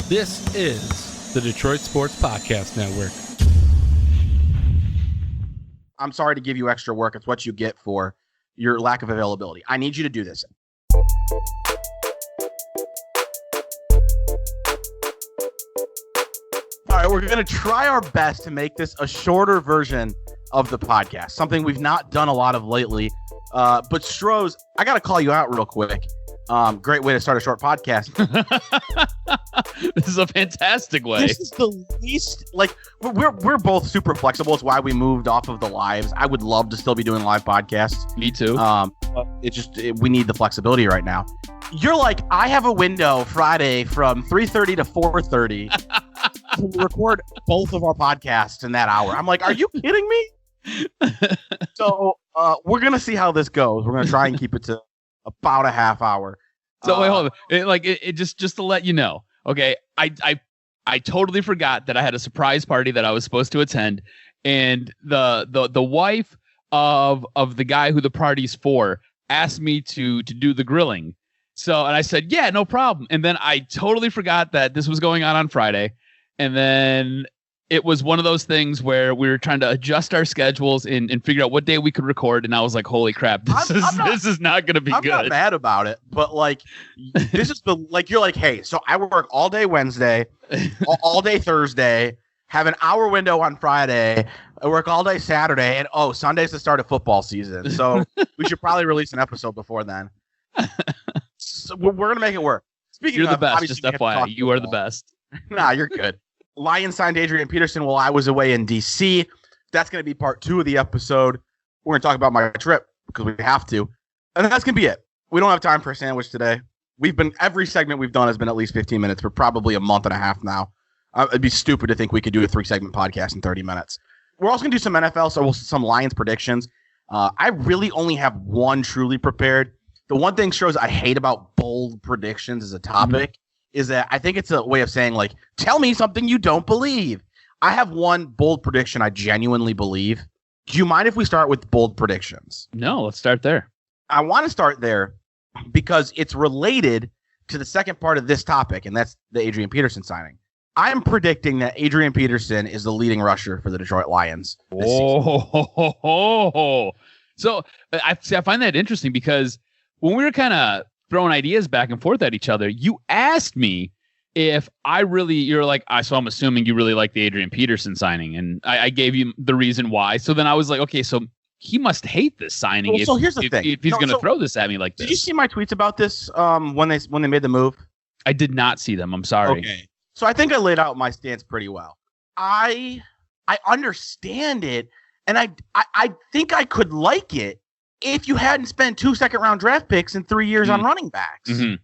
This is the Detroit Sports Podcast Network. I'm sorry to give you extra work. It's what you get for your lack of availability. I need you to do this. All right, we're going to try our best to make this a shorter version of the podcast, something we've not done a lot of lately. But Stroz, I got to call you out real quick. Great way to start a short podcast. This is a fantastic way. This is the least, like, we're both super flexible. It's why we moved off of the lives. I would love to still be doing live podcasts. Me too. We need the flexibility right now. You're like, I have a window Friday from 3:30 to 4:30 to record both of our podcasts in that hour. I'm like, are you kidding me? So we're going to see how this goes. We're going to try and keep it to about a half hour. So wait, hold on. Just to let you know. Okay, I totally forgot that I had a surprise party that I was supposed to attend, and the wife of the guy who the party's for asked me to do the grilling. So, and I said, yeah, no problem. And then I totally forgot that this was going on Friday, and then it was one of those things where we were trying to adjust our schedules and figure out what day we could record. And I was like, holy crap, this is not going to be good. I'm not mad about it, but like, this is you're like, hey, so I work all day Wednesday, all day Thursday, have an hour window on Friday. I work all day Saturday, and Sunday's the start of football season. So we should probably release an episode before then. So we're going to make it work. You're the best, just FYI. You are the best. Nah, you're good. Lions signed Adrian Peterson while I was away in D.C. That's going to be part 2 of the episode. We're going to talk about my trip because we have to. And that's going to be it. We don't have time for a sandwich today. Every segment we've done has been at least 15 minutes for probably a month and a half now. It'd be stupid to think we could do a 3-segment podcast in 30 minutes. We're also going to do some NFL, so some Lions predictions. I really only have one truly prepared. The one thing shows I hate about bold predictions as a topic is that I think it's a way of saying, like, tell me something you don't believe. I have one bold prediction I genuinely believe. Do you mind if we start with bold predictions? No, let's start there. I want to start there because it's related to the second part of this topic, and that's the Adrian Peterson signing. I'm predicting that Adrian Peterson is the leading rusher for the Detroit Lions this season. So I find that interesting because when we were kind of throwing ideas back and forth at each other, you asked me if you're like, so I'm assuming you really like the Adrian Peterson signing, and I gave you the reason why. So then I was like, okay, so he must hate this signing. So here's the thing. If he's going to throw this at me like this. Did you see my tweets about this when they made the move? I did not see them. I'm sorry. Okay. So I think I laid out my stance pretty well. I understand it, and I think I could like it if you hadn't spent 2 second-round draft picks in 3 years on running backs. Mm-hmm.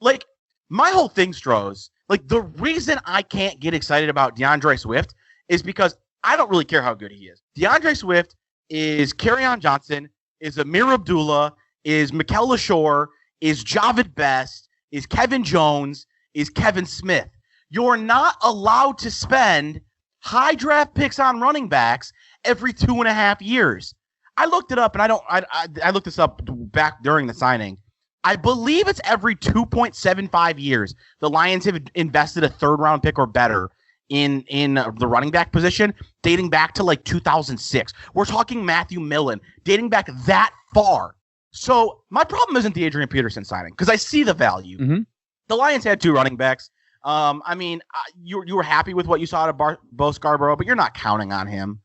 Like, my whole thing, Stroz, like, the reason I can't get excited about DeAndre Swift is because I don't really care how good he is. DeAndre Swift is Kerryon Johnson, is Amir Abdullah, is Mikel LaShore, is Javid Best, is Kevin Jones, is Kevin Smith. You're not allowed to spend high draft picks on running backs every 2.5 years. I looked it up, and I looked this up back during the signing. I believe it's every 2.75 years the Lions have invested a third-round pick or better in the running back position, dating back to like 2006. We're talking Matthew Millen, dating back that far. So my problem isn't the Adrian Peterson signing, because I see the value. Mm-hmm. The Lions had 2 running backs. I mean, you were happy with what you saw out of Bo Scarborough, but you're not counting on him.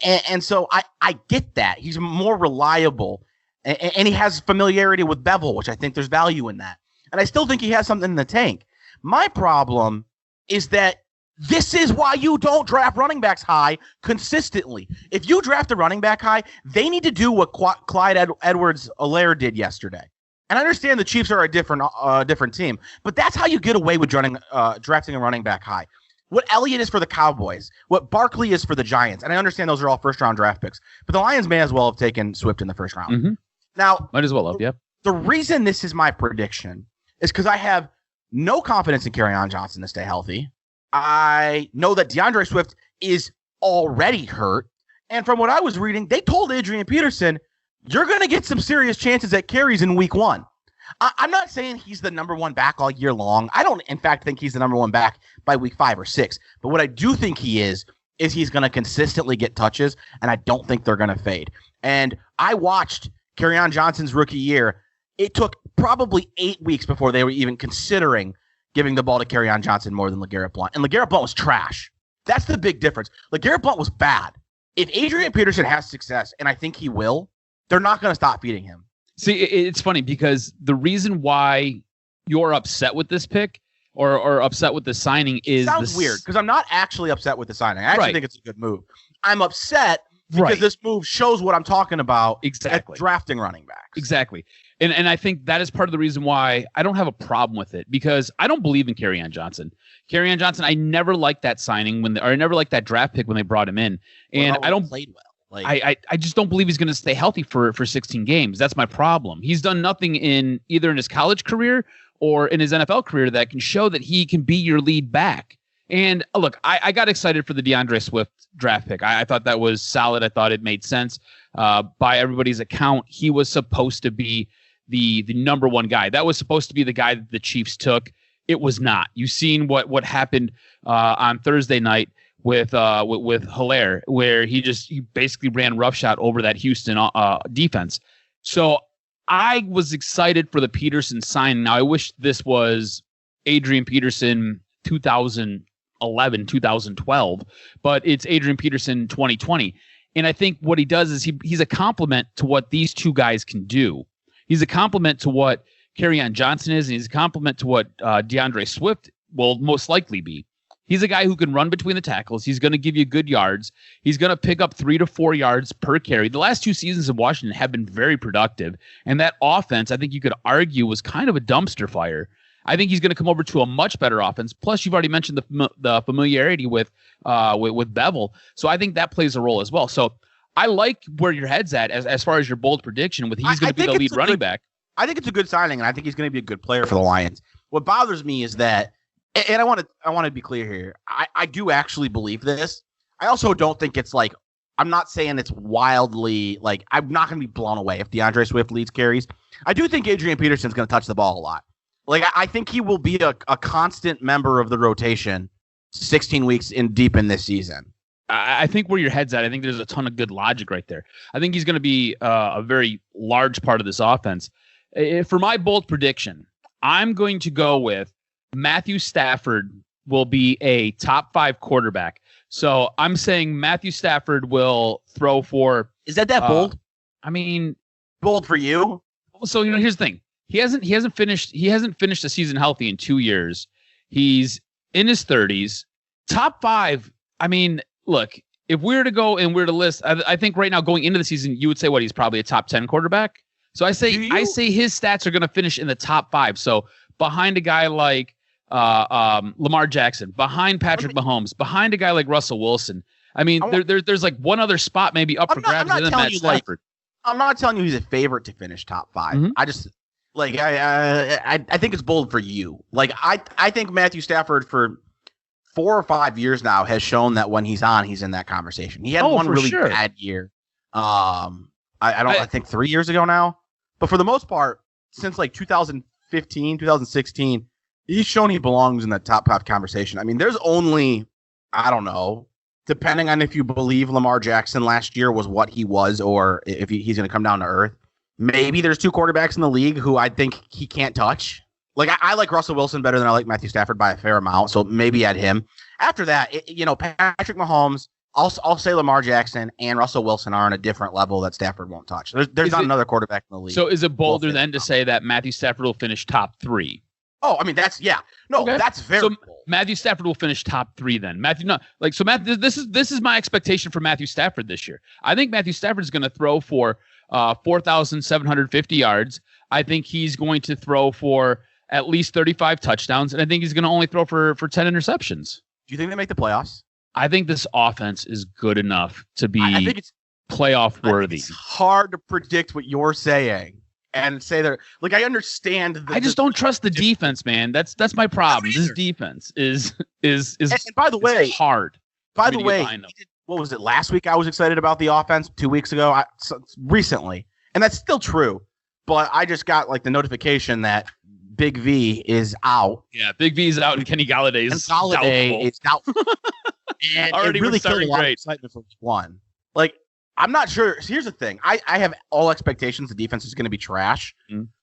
And so I get that. He's more reliable, and he has familiarity with Bevel, which I think there's value in that. And I still think he has something in the tank. My problem is that this is why you don't draft running backs high consistently. If you draft a running back high, they need to do what Clyde Edwards-Helaire did yesterday. And I understand the Chiefs are a different team, but that's how you get away with drafting a running back high. What Elliott is for the Cowboys, what Barkley is for the Giants, and I understand those are all first-round draft picks, but the Lions may as well have taken Swift in the first round. Mm-hmm. Now, might as well have, yeah. The reason this is my prediction is because I have no confidence in Kerryon Johnson to stay healthy. I know that DeAndre Swift is already hurt, and from what I was reading, they told Adrian Peterson, you're going to get some serious chances at carries in week 1. I'm not saying he's the number one back all year long. I don't, in fact, think he's the number one back by week 5 or 6. But what I do think he is he's going to consistently get touches, and I don't think they're going to fade. And I watched Kerryon Johnson's rookie year. It took probably 8 weeks before they were even considering giving the ball to Kerryon Johnson more than LeGarrette Blount. And LeGarrette Blount was trash. That's the big difference. LeGarrette Blount was bad. If Adrian Peterson has success, and I think he will, they're not going to stop feeding him. See, it's funny because the reason why you're upset with this pick or upset with the signing is sounds weird because I'm not actually upset with the signing. I actually think it's a good move. I'm upset because this move shows what I'm talking about at drafting running backs. Exactly. And I think that is part of the reason why I don't have a problem with it, because I don't believe in Kerryon Johnson. Kerryon Johnson, I never liked that signing I never liked that draft pick when they brought him in. And I don't played well. I just don't believe he's going to stay healthy for 16 games. That's my problem. He's done nothing either in his college career or in his NFL career that can show that he can be your lead back. And look, I got excited for the DeAndre Swift draft pick. I thought that was solid. I thought it made sense. By everybody's account, he was supposed to be the number one guy. That was supposed to be the guy that the Chiefs took. It was not. You've seen what happened on Thursday night with Hilaire, where he basically ran roughshod over that Houston defense. So I was excited for the Peterson sign. Now I wish this was Adrian Peterson 2011, 2012, but it's Adrian Peterson 2020. And I think what he does is he's a complement to what these two guys can do. He's a complement to what Kerryon Johnson is, and he's a complement to what DeAndre Swift will most likely be. He's a guy who can run between the tackles. He's going to give you good yards. He's going to pick up 3 to 4 yards per carry. The last 2 seasons of Washington have been very productive, and that offense, I think you could argue, was kind of a dumpster fire. I think he's going to come over to a much better offense. Plus, you've already mentioned the familiarity with Bevel, so I think that plays a role as well. So I like where your head's at as far as your bold prediction with he's going to be the lead running back. I think it's a good signing, and I think he's going to be a good player for the Lions. What bothers me is that, and I want to be clear here, I do actually believe this. I also don't think it's like, I'm not saying it's wildly, like, I'm not going to be blown away if DeAndre Swift leads carries. I do think Adrian Peterson's going to touch the ball a lot. Like, I think he will be a constant member of the rotation 16 weeks deep in this season. I think where your head's at, I think there's a ton of good logic right there. I think he's going to be a very large part of this offense. For my bold prediction, I'm going to go with Matthew Stafford will be a top 5 quarterback. So I'm saying Matthew Stafford will throw for. Is that bold? I mean, bold for you. So here's the thing. He hasn't finished a season healthy in 2 years. He's in his 30s. Top 5. I mean, look, if we were to go and we were to list, I think right now going into the season, you would say he's probably a top 10 quarterback. So I say his stats are going to finish in the top 5. So behind a guy like Lamar Jackson, behind Patrick Mahomes, behind a guy like Russell Wilson. I mean, there's like one other spot maybe up for grabs. I'm not telling you he's a favorite to finish top 5. Mm-hmm. I just I think it's bold for you. Like I think Matthew Stafford for 4 or 5 years now has shown that when he's on, he's in that conversation. He had one really bad year. I think 3 years ago now. But for the most part, since like 2015, 2016, he's shown he belongs in the top 5 conversation. I mean, there's only, I don't know, depending on if you believe Lamar Jackson last year was what he was or if he's going to come down to earth, maybe there's 2 quarterbacks in the league who I think he can't touch. Like, I like Russell Wilson better than I like Matthew Stafford by a fair amount, so maybe add him. After that, Patrick Mahomes, I'll say Lamar Jackson and Russell Wilson are on a different level that Stafford won't touch. There's not another quarterback in the league. So is it bolder then to say that Matthew Stafford will finish top 3? Oh, I mean, that's very so bold. Matthew Stafford will finish top 3 then. This is my expectation for Matthew Stafford this year. I think Matthew Stafford is going to throw for 4,750 yards. I think he's going to throw for at least 35 touchdowns, and I think he's going to only throw for 10 interceptions. Do you think they make the playoffs? I think this offense is good enough to be playoff worthy. It's hard to predict what you're saying and say that. Like, I understand. I just don't trust the defense, man. That's my problem. This defense is and by the way, hard. By the way, what was it last week? I was excited about the offense. 2 weeks ago, recently, and that's still true. but I just got like the notification that Big V is out. Yeah, Big V's out and Kenny Galladay is doubtful. And already it really killed a lot of great. excitement for week one. Like, I'm not sure. So here's the thing. I have all expectations the defense is going to be trash.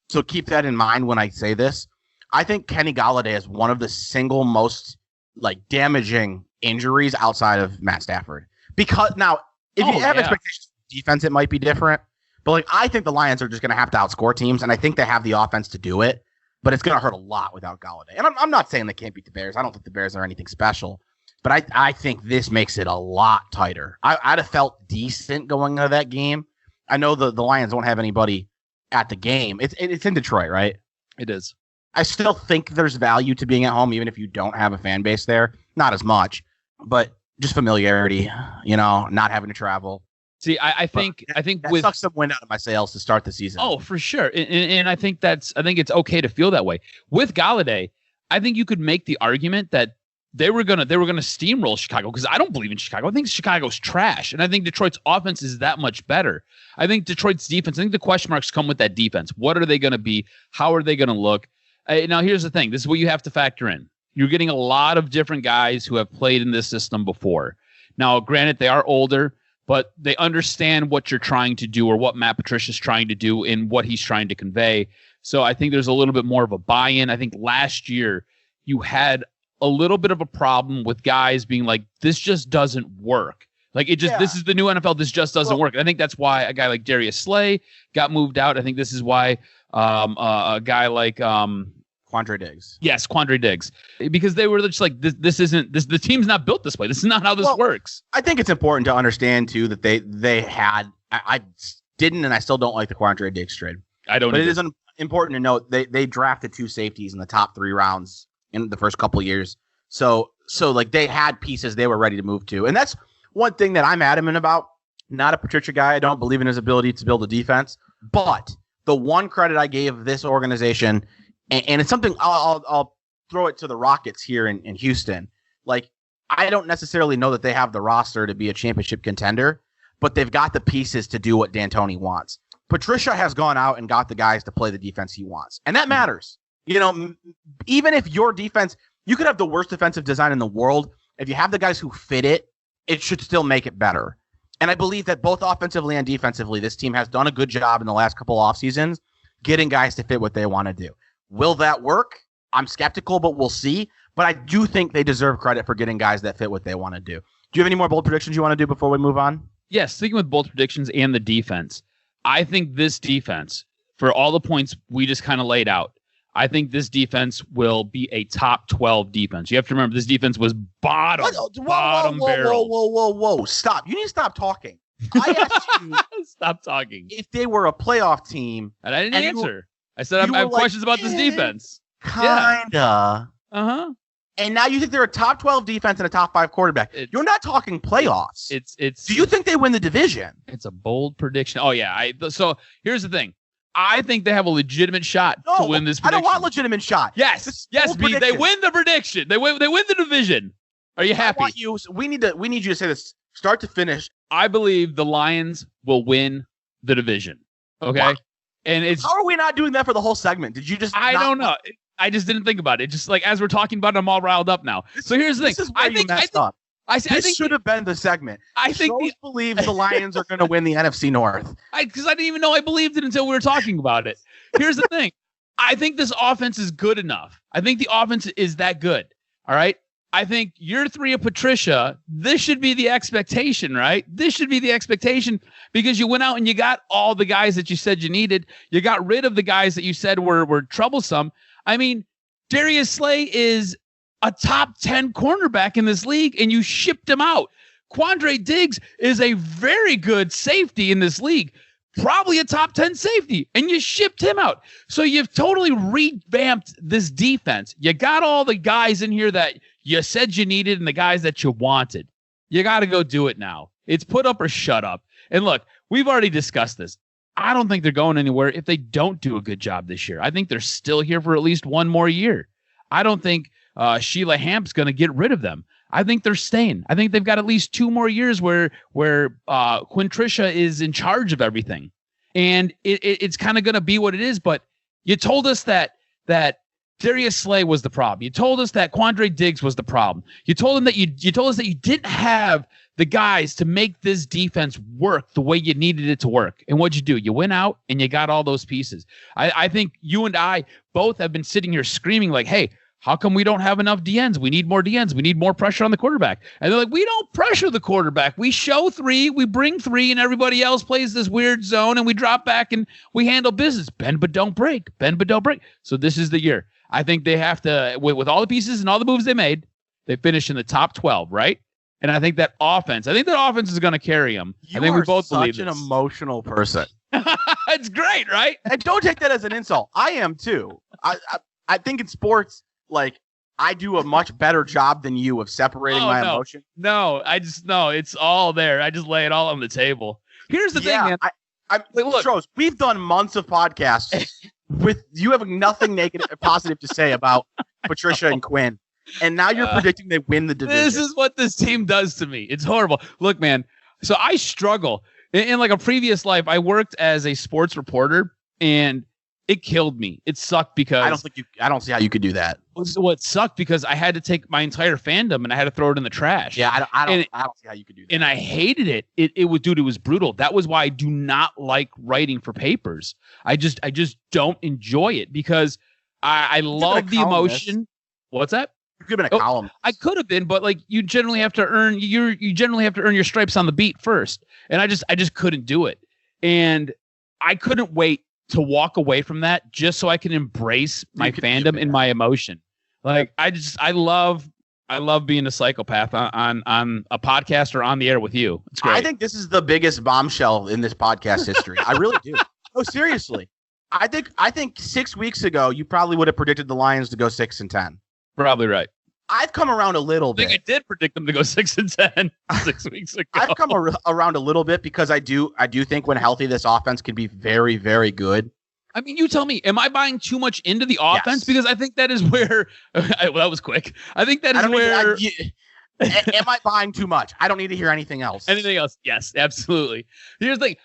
So keep that in mind when I say this. I think Kenny Galladay is one of the single most like damaging injuries outside of Matt Stafford. Because now, if you have expectations for defense, it might be different. But like, I think the Lions are just going to have to outscore teams, and I think they have the offense to do it. But it's going to hurt a lot without Galladay. And I'm not saying they can't beat the Bears. I don't think the Bears are anything special. But I think this makes it a lot tighter. I'd have felt decent going into that game. I know the Lions won't have anybody at the game. It's in Detroit, right? It is. I still think there's value to being at home, even if you don't have a fan base there. Not as much, but just familiarity, not having to travel. See, I think that with sucks some wind out of my sails to start the season. Oh, for sure. And I think it's okay to feel that way. With Galladay, I think you could make the argument that they were gonna steamroll Chicago, because I don't believe in Chicago. I think Chicago's trash, and I think Detroit's offense is that much better. I think Detroit's defense. I think the question marks come with that defense. What are they going to be? How are they going to look? Now, here's the thing. This is what you have to factor in. You're getting a lot of different guys who have played in this system before. Now, granted, they are older, but they understand what you're trying to do, or what Matt Patricia's trying to do, and what he's trying to convey. So I think there's a little bit more of a buy-in. I think last year you had a little bit of a problem with guys being like, this just doesn't work. Like, this is the new NFL. This just doesn't work. And I think that's why a guy like Darius Slay got moved out. I think this is why a guy like Quandre Diggs. Yes, Quandre Diggs. Because they were just like, this isn't the team's not built this way. This is not how this works. I think it's important to understand too that they had I didn't, and I still don't like the Quandre Diggs trade. I don't. But it is important to note they drafted 2 safeties in the top 3 rounds in the first couple of years. So like, they had pieces they were ready to move to. And that's one thing that I'm adamant about. Not a Patricia guy. I don't believe in his ability to build a defense. But the one credit I gave this organization, and it's something I'll throw it to the Rockets here in Houston. Like, I don't necessarily know that they have the roster to be a championship contender, but they've got the pieces to do what D'Antoni wants. Patricia has gone out and got the guys to play the defense he wants. And that matters. Even if your defense, you could have the worst defensive design in the world. If you have the guys who fit it, it should still make it better. And I believe that both offensively and defensively, this team has done a good job in the last couple off seasons getting guys to fit what they want to do. Will that work? I'm skeptical, but we'll see. But I do think they deserve credit for getting guys that fit what they want to do. Do you have any more bold predictions you want to do before we move on? Yes, sticking with bold predictions and the defense. I think this defense, for all the points we just kind of laid out, I think this defense will be a top 12 defense. You have to remember, this defense was bottom barrel. Whoa. Stop. You need to stop talking. I asked you. Stop talking. If they were a playoff team. And I didn't answer. I said I have questions about this defense. Kinda. Yeah. Uh-huh. And now you think they're a top 12 defense and a top 5 quarterback. You're not talking playoffs. Do you think they win the division? It's a bold prediction. Oh, yeah. So here's the thing. I think they have a legitimate shot to win this prediction. I don't want legitimate shot. Yes, B. They win the prediction. They win the division. Are you happy? We need you to say this start to finish. I believe the Lions will win the division. Okay? Wow. And how are we not doing that for the whole segment? Did you just I don't know. I just didn't think about it. Just like as we're talking about it, I'm all riled up now. So here's the thing. This is where you messed up. I think should have been the segment. I think Stroz believes the Lions are going to win the NFC North. Because I didn't even know I believed it until we were talking about it. Here's the thing. I think this offense is good enough. I think the offense is that good. All right. I think year 3 of Patricia, this should be the expectation, right? This should be the expectation because you went out and you got all the guys that you said you needed. You got rid of the guys that you said were troublesome. I mean, Darius Slay is a top 10 cornerback in this league, and you shipped him out. Quandre Diggs is a very good safety in this league, probably a top 10 safety, and you shipped him out. So you've totally revamped this defense. You got all the guys in here that you said you needed and the guys that you wanted. You got to go do it now. It's put up or shut up. And look, we've already discussed this. I don't think they're going anywhere if they don't do a good job this year. I think they're still here for at least one more year. I don't think Sheila Hamp's going to get rid of them. I think they're staying. I think they've got at least 2 more years where Quintricia is in charge of everything. and it's kind of going to be what it is. But you told us that Darius Slay was the problem. You told us that Quandre Diggs was the problem. You told us that you didn't have the guys to make this defense work the way you needed it to work. And what'd you do? You went out and you got all those pieces. I think you and I both have been sitting here screaming like, hey, how come we don't have enough DNs? We need more DNs. We need more pressure on the quarterback. And they're like, we don't pressure the quarterback. We show 3, we bring 3, and everybody else plays this weird zone, and we drop back and we handle business. Bend but don't break. Bend but don't break. So this is the year. I think they have to, with all the pieces and all the moves they made, they finish in the top 12, right? And I think that offense is going to carry them. I think we both believe such an emotional person. It's great, right? And don't take that as an insult. I am too. I think in sports, like, I do a much better job than you of separating my emotion. No, it's all there. I just lay it all on the table. Here's the thing, man. Look, Stroz, we've done months of podcasts with you having nothing negative or positive to say about Patricia and Quinn. And now you're predicting they win the division. This is what this team does to me. It's horrible. Look, man. So I struggle. In like a previous life, I worked as a sports reporter, and it killed me. It sucked because I don't see how you could do that. What sucked because I had to take my entire fandom and I had to throw it in the trash. Yeah, I don't see how you could do that. And I hated it. It was brutal. That was why I do not like writing for papers. I just don't enjoy it because I love the emotion. What's that? You could have been a columnist. I could have been, but like you generally have to earn your stripes on the beat first. And I just couldn't do it. And I couldn't wait to walk away from that just so I can embrace my fandom and my emotion. Like I love being a psychopath on a podcast or on the air with you. It's great. I think this is the biggest bombshell in this podcast history. I really do. No, seriously. I think 6 weeks ago you probably would have predicted the Lions to go 6-10. Probably right. I've come around a little bit. I did predict them to go 6-10 6 weeks ago. I've come around a little bit because I do think when healthy, this offense can be very, very good. I mean, you tell me, am I buying too much into the offense? Yes. Because I think that is where that was quick. I think that is where. Am I buying too much? I don't need to hear anything else. Anything else? Yes, absolutely. Here's the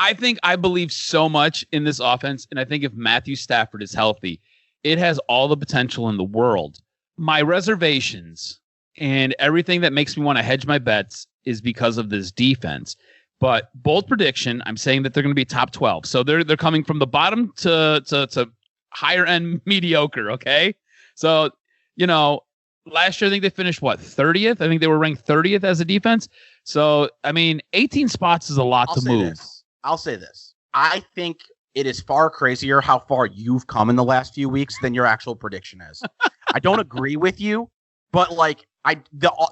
thing. I believe so much in this offense, and I think if Matthew Stafford is healthy, it has all the potential in the world. My reservations and everything that makes me want to hedge my bets is because of this defense. But bold prediction, I'm saying that they're going to be top 12. So they're coming from the bottom to higher end mediocre. Okay. So, last year, I think they finished 30th. I think they were ranked 30th as a defense. So, 18 spots is a lot to move. I'll say this. I think it is far crazier how far you've come in the last few weeks than your actual prediction is. I don't agree with you, but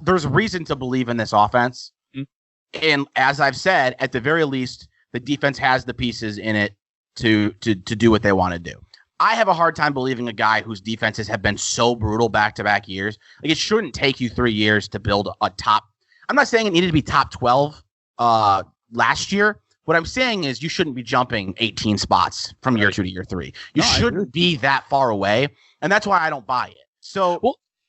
there's reason to believe in this offense. Mm-hmm. And as I've said, at the very least, the defense has the pieces in it to do what they want to do. I have a hard time believing a guy whose defenses have been so brutal back-to-back years. Like, it shouldn't take you 3 years to build a top. I'm not saying it needed to be top 12 last year. What I'm saying is you shouldn't be jumping 18 spots from year 2 to year 3. You shouldn't be that far away, and that's why I don't buy it. So,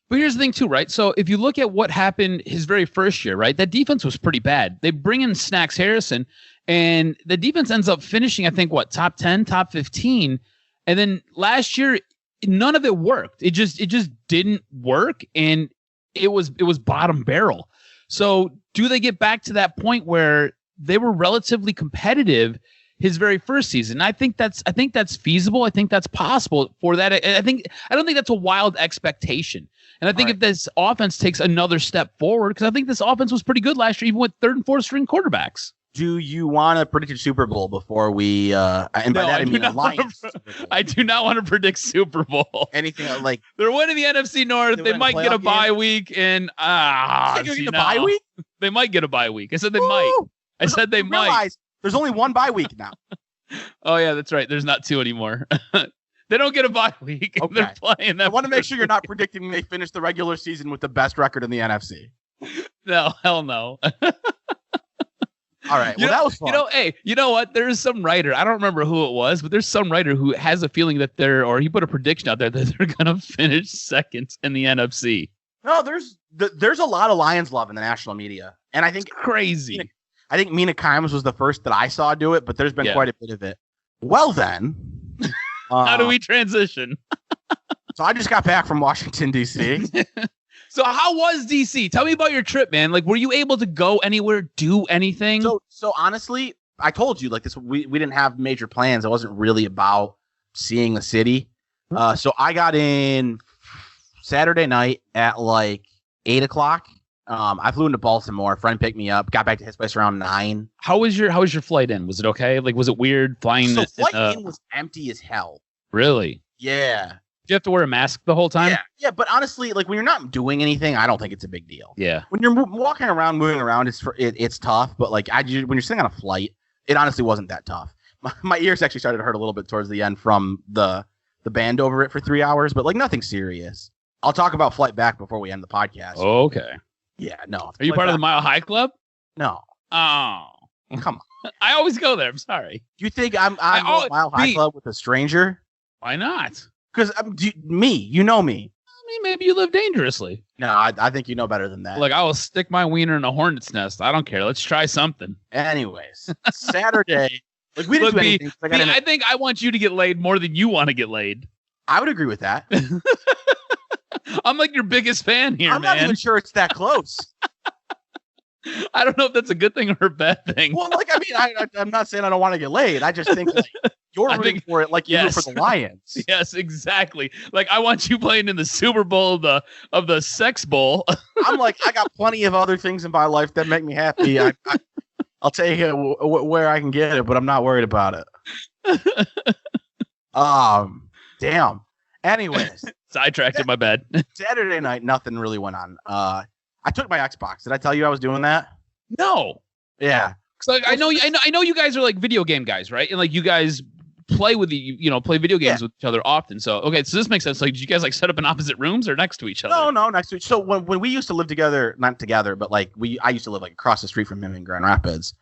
but here's the thing too, right? So if you look at what happened his very first year, right, that defense was pretty bad. They bring in Snacks Harrison, and the defense ends up finishing, I think, top 10, top 15, and then last year none of it worked. It just didn't work, and it was bottom barrel. So do they get back to that point where they were relatively competitive his very first season? I think that's feasible. I think that's possible for that. I don't think that's a wild expectation. And I think if this offense takes another step forward, because I think this offense was pretty good last year, even with 3rd and 4th string quarterbacks. Do you want to predict a Super Bowl before we? And by that I mean Lions. I do not want to predict Super Bowl. Anything like they're winning the NFC North. They might get a bye week, and get a bye week. They might get a bye week. I said they might. I said they might. There's only one bye week now. Oh, yeah, that's right. There's not 2 anymore. They don't get a bye week. Okay. They're playing that. I want to make sure you're not predicting they finish the regular season with the best record in the NFC. No, hell no. All right. Well, that was fun. Hey, you know what? There's some writer. I don't remember who it was, but there's some writer who has a feeling that he put a prediction out there that they're going to finish second in the NFC. No, there's a lot of Lions love in the national media. And I think it's crazy. I think Mina Kimes was the first that I saw do it, but there's been quite a bit of it. Well, then. How do we transition? So I just got back from Washington, D.C. So how was D.C.? Tell me about your trip, man. Like, were you able to go anywhere, do anything? So honestly, I told you, like, this, we didn't have major plans. It wasn't really about seeing the city. So I got in Saturday night at like 8 o'clock. I flew into Baltimore. A friend picked me up. Got back to his place around 9. How was your flight in? Was it okay? Like, was it weird flying? So flight in was empty as hell. Really? Yeah. Did you have to wear a mask the whole time? Yeah. But honestly, like when you're not doing anything, I don't think it's a big deal. Yeah. When you're walking around, moving around, it's tough. But like when you're sitting on a flight, it honestly wasn't that tough. My ears actually started to hurt a little bit towards the end from the band over it for 3 hours, but like nothing serious. I'll talk about flight back before we end the podcast. Okay. Yeah, no. Are you part of the Mile High Club? No. Oh. Come on. I always go there. I'm sorry. Do you think I'm a Mile High Club with a stranger? Why not? Because you know me. I mean, maybe you live dangerously. No, I think you know better than that. Like, I will stick my wiener in a hornet's nest. I don't care. Let's try something. Anyways, Saturday. Like we didn't do anything. I think I want you to get laid more than you want to get laid. I would agree with that. I'm like your biggest fan here, man. I'm not even sure it's that close. I don't know if that's a good thing or a bad thing. Well, like, I mean, I'm not saying I don't want to get laid. I just think like you're rooting for it like you root for the Lions. Yes, exactly. Like I want you playing in the Super Bowl of the Sex Bowl. I'm like, I got plenty of other things in my life that make me happy. I'll take it where I can get it, but I'm not worried about it. Damn. Anyways. Sidetracked in my bed. Saturday night, nothing really went on. I took my Xbox. Did I tell you I was doing that? No. Yeah. So like, I know you guys are like video game guys, right? And like you guys play with play video games with each other often. So okay, so this makes sense. Like, did you guys like set up in opposite rooms or next to each other? No, next to each. So when we used to live together, not together, but like I used to live like across the street from him in Grand Rapids.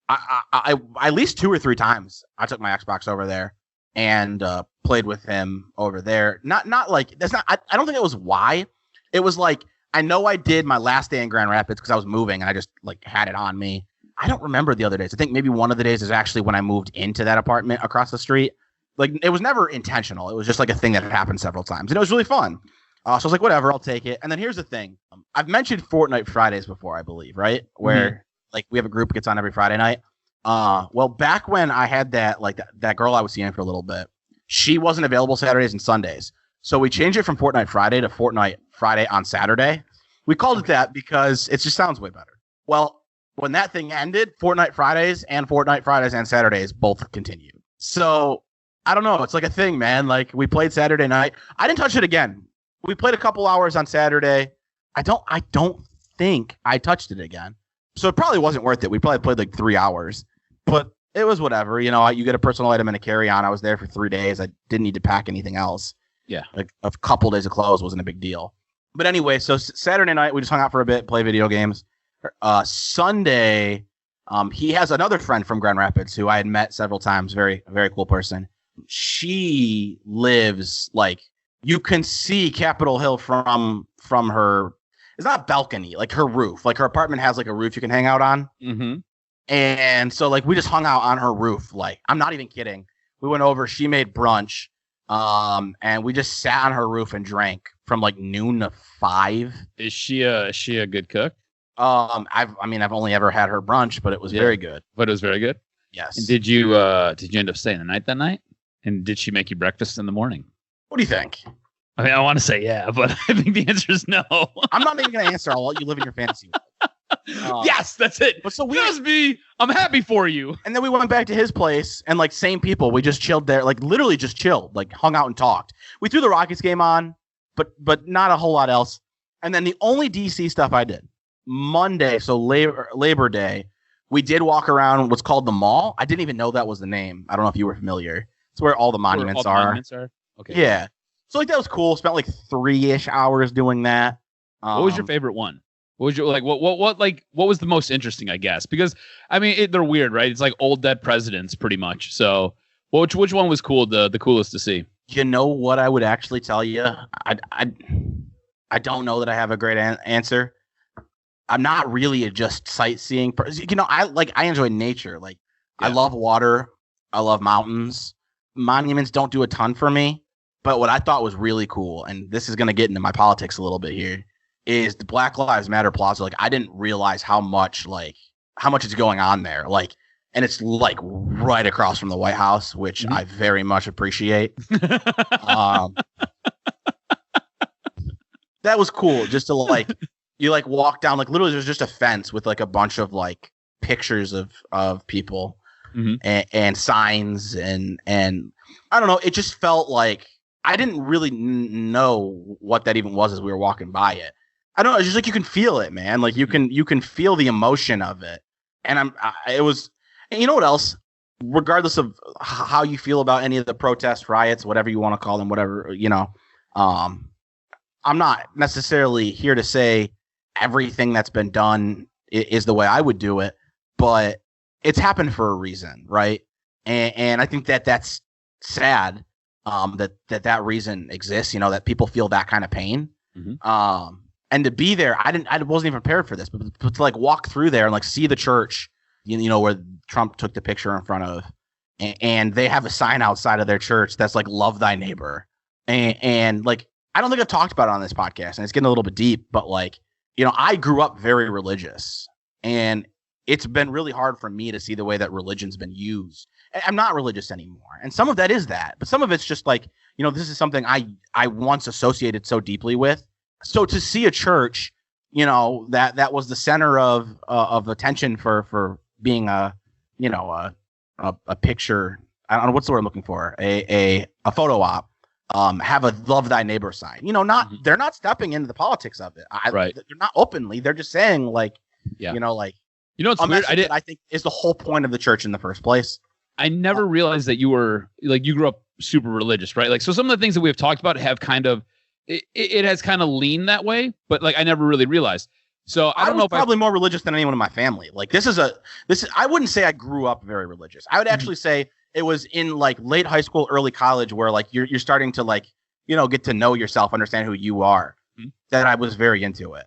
I at least 2 or 3 times I took my Xbox over there and played with him over there. Not like that's not. I don't think it was why. It was like I know I did my last day in Grand Rapids because I was moving and I just like had it on me. I don't remember the other days. I think maybe one of the days is actually when I moved into that apartment across the street. Like it was never intentional. It was just like a thing that had happened several times and it was really fun. So I was like, whatever, I'll take it. And then here's the thing. I've mentioned Fortnite Fridays before, I believe, right? Where like we have a group that gets on every Friday night. Well, back when I had that girl I was seeing for a little bit, she wasn't available Saturdays and Sundays. So we changed it from Fortnite Friday to Fortnite Friday on Saturday. We called it that because it just sounds way better. Well, when that thing ended, Fortnite Fridays and Saturdays both continued. So I don't know. It's like a thing, man. Like we played Saturday night. I didn't touch it again. We played a couple hours on Saturday. I don't think I touched it again. So it probably wasn't worth it. We probably played like 3 hours, but it was whatever. You know, you get a personal item and a carry-on. I was there for 3 days. I didn't need to pack anything else. Yeah. Like a couple days of clothes wasn't a big deal. But anyway, so Saturday night, we just hung out for a bit, play video games. Sunday, he has another friend from Grand Rapids who I had met several times. Very, very cool person. She lives like you can see Capitol Hill from her. It's not balcony, like her roof. Like her apartment has like a roof you can hang out on. Mm-hmm. And so like we just hung out on her roof. Like I'm not even kidding. We went over. She made brunch. And we just sat on her roof and drank from like noon to 5. Is she a good cook? I've only ever had her brunch, but it was very good. But it was very good. Yes. And did you end up staying the night that night? And did she make you breakfast in the morning? What do you think? I mean, I want to say yeah, but I think the answer is no. I'm not even going to answer. I'll let you live in your fantasy world. Yes, that's it. But so I'm happy for you. And then we went back to his place and like same people. We just chilled there, like literally just chilled, like hung out and talked. We threw the Rockets game on, but not a whole lot else. And then the only DC stuff I did Monday, so Labor Day, we did walk around what's called the mall. I didn't even know that was the name. I don't know if you were familiar. It's where all the monuments are. Okay. Yeah. So like that was cool. Spent like 3-ish hours doing that. What was your favorite one? What was your what was the most interesting, I guess? Because I mean they're weird, right? It's like old dead presidents pretty much. So which one was cool, the coolest to see? You know what I would actually tell you? I don't know that I have a great answer. I'm not really a just sightseeing person. You know, I enjoy nature. Like I love water. I love mountains. Monuments don't do a ton for me. But what I thought was really cool, and this is going to get into my politics a little bit here, is the Black Lives Matter Plaza. Like I didn't realize how much is going on there. Like, and it's like right across from the White House, which I very much appreciate. That was cool. Just to like, you like walk down, like literally there's just a fence with like a bunch of like pictures of people and signs and I don't know. It just felt like I didn't really know what that even was as we were walking by it. I don't know. It's just like you can feel it, man. Like you can feel the emotion of it. And it was, and you know what else? Regardless of how you feel about any of the protests, riots, whatever you want to call them, whatever, you know, I'm not necessarily here to say everything that's been done is the way I would do it, but it's happened for a reason, right? And I think that's sad, that reason exists, you know, that people feel that kind of pain. And to be there, I wasn't even prepared for this, but to like walk through there and like see the church, you know, where Trump took the picture in front of, and they have a sign outside of their church that's like, love thy neighbor. And like, I don't think I've talked about it on this podcast, and it's getting a little bit deep, but like, you know, I grew up very religious, and it's been really hard for me to see the way that religion's been used. I'm not religious anymore. And some of that is that, but some of it's just like, you know, this is something I once associated so deeply with. So to see a church, you know, that was the center of attention for being a picture. I don't know what's the word I'm looking for. A photo op. Have a love thy neighbor sign. You know, they're not stepping into the politics of it. Right. They're not openly. They're just saying like, you know, like, you know, it's weird. I think is the whole point of the church in the first place. I never realized that you were like, you grew up super religious, right? Like, so some of the things that we've talked about have kind of, it has kind of leaned that way, but like, I never really realized. So I don't know if probably more religious than anyone in my family. Like I wouldn't say I grew up very religious. I would actually say it was in like late high school, early college, where like you're starting to like, you know, get to know yourself, understand who you are. That I was very into it.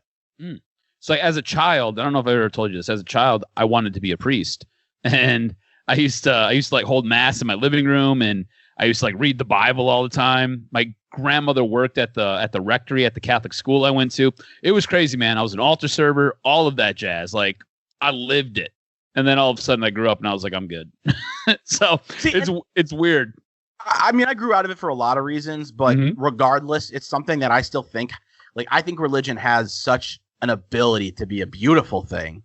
So like, as a child, I don't know if I ever told you this. As a child, I wanted to be a priest, and I used to like hold mass in my living room, and I used to like read the Bible all the time. My grandmother worked at the rectory at the Catholic school I went to. It was crazy, man. I was an altar server, all of that jazz. Like I lived it. And then all of a sudden I grew up and I was like, I'm good. So it's weird. I mean, I grew out of it for a lot of reasons, but regardless, it's something that I still think, like, I think religion has such an ability to be a beautiful thing.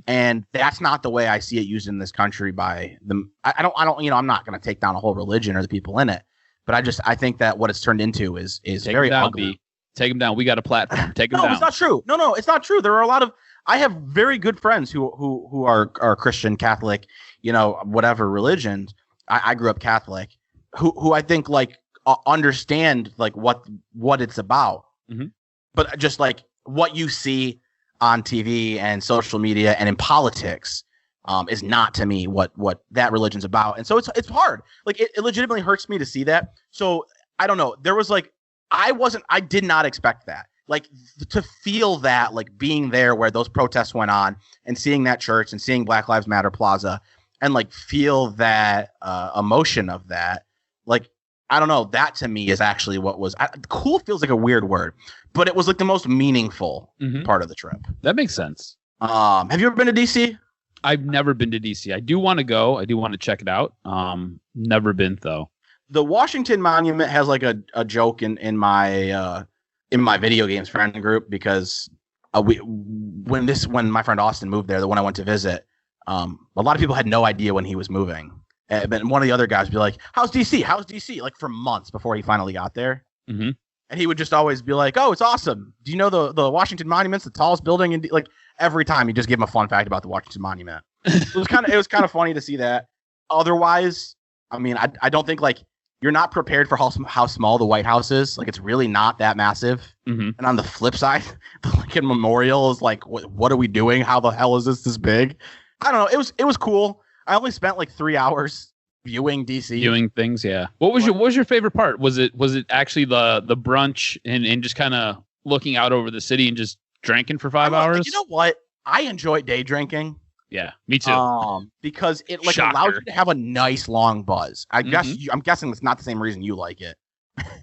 And that's not the way I see it used in this country by them. I don't, you know, I'm not going to take down a whole religion or the people in it, but I think that what it's turned into is very ugly. Take them down. We got a platform. Take them down. No, it's not true. No, it's not true. There are a lot of, I have very good friends who are Christian, Catholic, you know, whatever religion. I grew up Catholic, who I think like understand like what it's about. But just like what you see on TV and social media and in politics is not to me what that religion's about. And so it's hard. Like it legitimately hurts me to see that. So I don't know. There was like, I did not expect that. Like to feel that, like being there where those protests went on and seeing that church and seeing Black Lives Matter Plaza and like feel that emotion of that. Like, I don't know. That to me is actually what was cool. Feels like a weird word, but it was like the most meaningful part of the trip. That makes sense. Have you ever been to DC? I've never been to DC. I do want to go. I do want to check it out. Never been though. The Washington Monument has like a joke in my video games friend group because when my friend Austin moved there, the one I went to visit, a lot of people had no idea when he was moving. But one of the other guys would be like, "How's DC? How's DC?" Like for months before he finally got there. And he would just always be like, "Oh, it's awesome. Do you know the Washington Monument's the tallest building?" And like every time he just gave him a fun fact about the Washington Monument. It was kind of funny to see that. Otherwise, I mean, I don't think like you're not prepared for how small the White House is. Like it's really not that massive. And on the flip side, the Lincoln Memorial is like, what are we doing? How the hell is this big? I don't know. It was cool. I only spent like 3 hours viewing DC. Viewing things, yeah. What was your favorite part? Was it actually the brunch and just kind of looking out over the city and just drinking for 5 hours. You know what? I enjoy day drinking. Yeah, me too. Because it like allows you to have a nice long buzz. I'm guessing that's not the same reason you like it.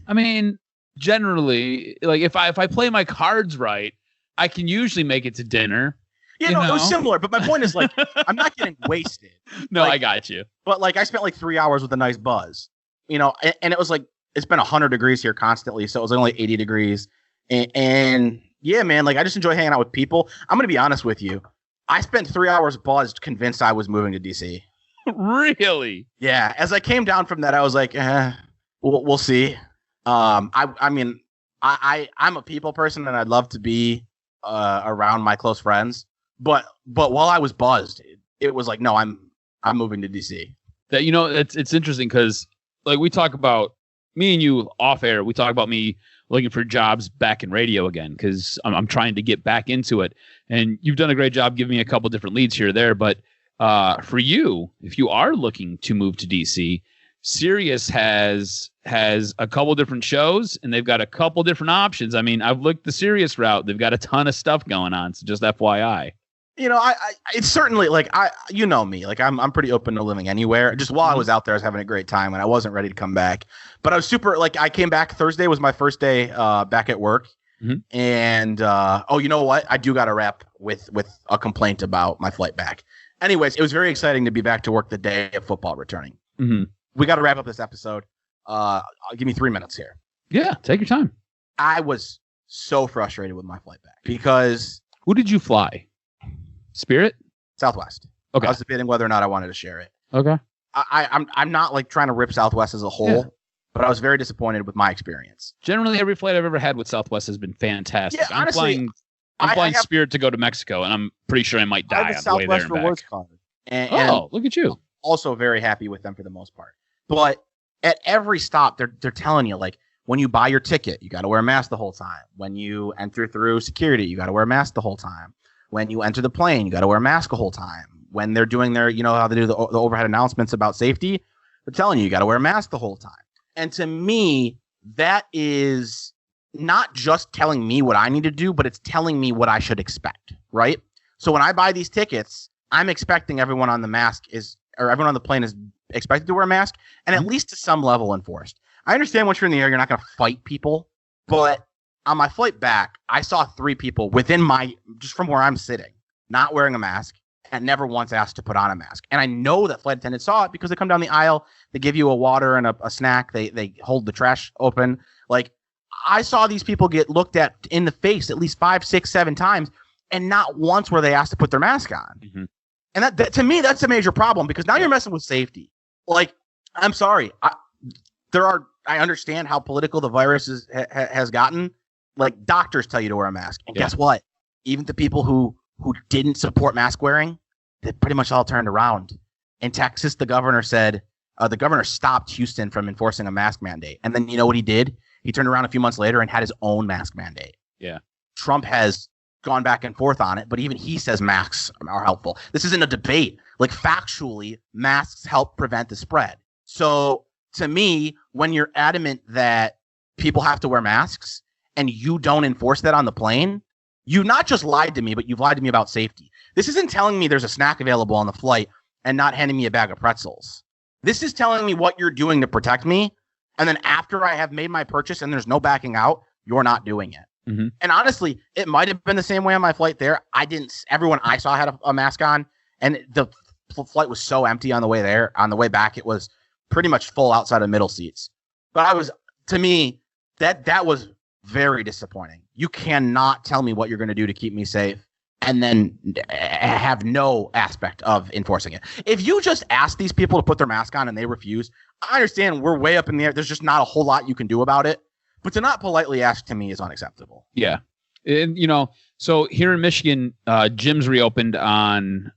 I mean, generally, like if I play my cards right, I can usually make it to dinner. Yeah, no, it was similar. But my point is, like, I'm not getting wasted. No, like, I got you. But like, I spent like 3 hours with a nice buzz, you know, and it was like it's been 100 degrees here constantly, so it was only 80 degrees, and yeah, man, like I just enjoy hanging out with people. I'm gonna be honest with you. I spent 3 hours buzzed, convinced I was moving to DC. Really? Yeah. As I came down from that, I was like, we'll see. I mean, I'm a people person, and I'd love to be around my close friends. But while I was buzzed, it was like, no, I'm moving to DC. That, you know, it's interesting because like we talk about me and you off air. We talk about me looking for jobs back in radio again because I'm trying to get back into it. And you've done a great job giving me a couple different leads here or there. But for you, if you are looking to move to DC, Sirius has a couple different shows and they've got a couple different options. I mean, I've looked the Sirius route. They've got a ton of stuff going on. So just FYI. You know, it's certainly like you know me, like I'm pretty open to living anywhere. Just while I was out there, I was having a great time and I wasn't ready to come back. But I was super, like, I came back Thursday was my first day back at work. Mm-hmm. And you know what? I do got to wrap with a complaint about my flight back. Anyways, it was very exciting to be back to work the day of football returning. Mm-hmm. We got to wrap up this episode. Give me 3 minutes here. Yeah, take your time. I was so frustrated with my flight back because who did you fly? Spirit? Southwest. Okay. I was debating whether or not I wanted to share it. Okay. I'm not like trying to rip Southwest as a whole, but I was very disappointed with my experience. Generally, every flight I've ever had with Southwest has been fantastic. Yeah, honestly, I'm flying Spirit to go to Mexico, and I'm pretty sure I might die on the way there and back. Card. Look at you. Also very happy with them for the most part. But at every stop, they're telling you, like, when you buy your ticket, you got to wear a mask the whole time. When you enter through security, you got to wear a mask the whole time. When you enter the plane, you got to wear a mask the whole time. When they're doing their, you know, how they do the overhead announcements about safety, they're telling you got to wear a mask the whole time. And to me, that is not just telling me what I need to do, but it's telling me what I should expect, right? So when I buy these tickets, I'm expecting everyone on everyone on the plane is expected to wear a mask and at least to some level enforced. I understand once you're in the air, you're not going to fight people, but on my flight back, I saw 3 people just from where I'm sitting, not wearing a mask and never once asked to put on a mask. And I know that flight attendants saw it because they come down the aisle, they give you a water and a snack, they hold the trash open. Like, I saw these people get looked at in the face at least 5, 6, 7 times, and not once were they asked to put their mask on. Mm-hmm. And that to me, that's a major problem because now you're messing with safety. Like, I'm sorry. I understand how political the virus has gotten. Like, doctors tell you to wear a mask. And guess what? Even the people who didn't support mask wearing, they pretty much all turned around. In Texas, the governor said, the governor stopped Houston from enforcing a mask mandate. And then you know what he did? He turned around a few months later and had his own mask mandate. Yeah. Trump has gone back and forth on it, but even he says masks are helpful. This isn't a debate. Like, factually, masks help prevent the spread. So to me, when you're adamant that people have to wear masks and you don't enforce that on the plane, you not just lied to me, but you've lied to me about safety. This isn't telling me there's a snack available on the flight and not handing me a bag of pretzels. This is telling me what you're doing to protect me. And then after I have made my purchase and there's no backing out, you're not doing it. Mm-hmm. And honestly, it might have been the same way on my flight there. Everyone I saw had a mask on, and the flight was so empty on the way there. On the way back, it was pretty much full outside of middle seats. But to me, that was very disappointing. You cannot tell me what you're going to do to keep me safe and then have no aspect of enforcing it. If you just ask these people to put their mask on and they refuse, I understand we're way up in the air. There's just not a whole lot you can do about it. But to not politely ask to me is unacceptable. Yeah. And, you know, so here in Michigan, gyms reopened on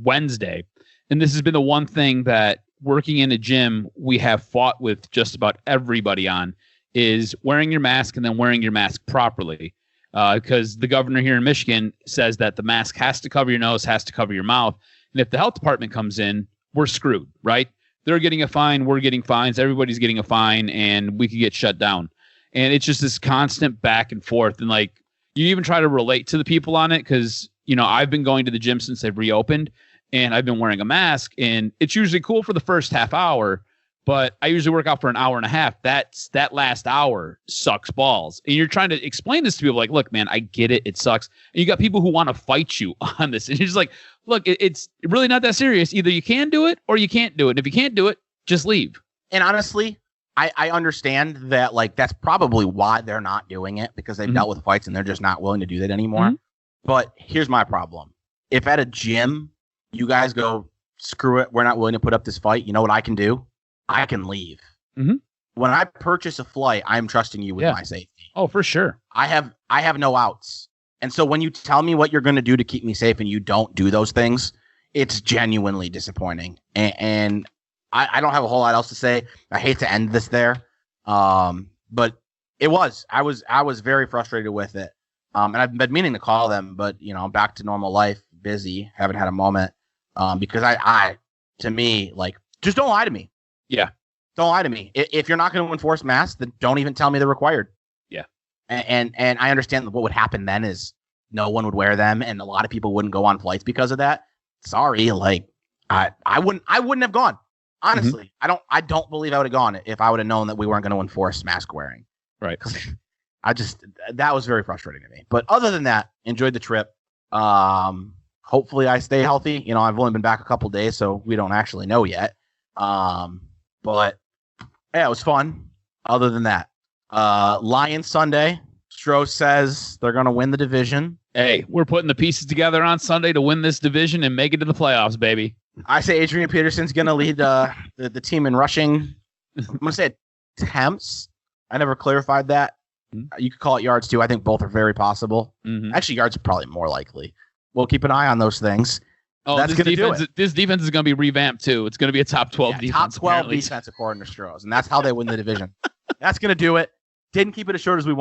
Wednesday. And this has been the one thing that working in a gym we have fought with just about everybody on is wearing your mask and then wearing your mask properly. Because the governor here in Michigan says that the mask has to cover your nose, has to cover your mouth. And if the health department comes in, we're screwed, right? They're getting a fine, we're getting fines, everybody's getting a fine, and we could get shut down. And it's just this constant back and forth. And like, you even try to relate to the people on it because, I've been going to the gym since they've reopened and I've been wearing a mask, and it's usually cool for the first half hour, but I usually work out for an hour and a half. That last hour sucks balls. And you're trying to explain this to people like, look, man, I get it. It sucks. And you got people who want to fight you on this. And you're just like, look, it's really not that serious. Either you can do it or you can't do it. And if you can't do it, just leave. And honestly, I understand that, like, that's probably why they're not doing it, because they've dealt with fights and they're just not willing to do that anymore. But here's my problem. If at a gym, you guys go, screw it, we're not willing to put up this fight, you know what I can do? I can leave. When I purchase a flight, I'm trusting you with my safety. Oh, for sure. I have no outs. And so when you tell me what you're going to do to keep me safe and you don't do those things, it's genuinely disappointing. And I don't have a whole lot else to say. I hate to end this there. But I was very frustrated with it. And I've been meaning to call them, but I'm back to normal life, busy, haven't had a moment. Because to me, like, just don't lie to me. Yeah. Don't lie to me. If you're not going to enforce masks, then don't even tell me they're required. Yeah. And I understand that what would happen then is no one would wear them, and a lot of people wouldn't go on flights because of that. Sorry, like I wouldn't have gone. Honestly, I don't believe I would have gone if I would have known that we weren't going to enforce mask wearing. Right. That was very frustrating to me. But other than that, enjoyed the trip. Hopefully I stay healthy. I've only been back a couple days, so we don't actually know yet. But yeah, it was fun. Other than that, Lions Sunday. Stroz says they're going to win the division. Hey, we're putting the pieces together on Sunday to win this division and make it to the playoffs, baby. I say Adrian Peterson's going to lead the team in rushing. I'm going to say attempts. I never clarified that. You could call it yards too. I think both are very possible. Actually, yards are probably more likely. We'll keep an eye on those things. Oh, this defense is going to be revamped too. It's going to be a top 12 defense. Top 12 defense according to Stroz, and that's how they win the division. That's going to do it. Didn't keep it as short as we wanted.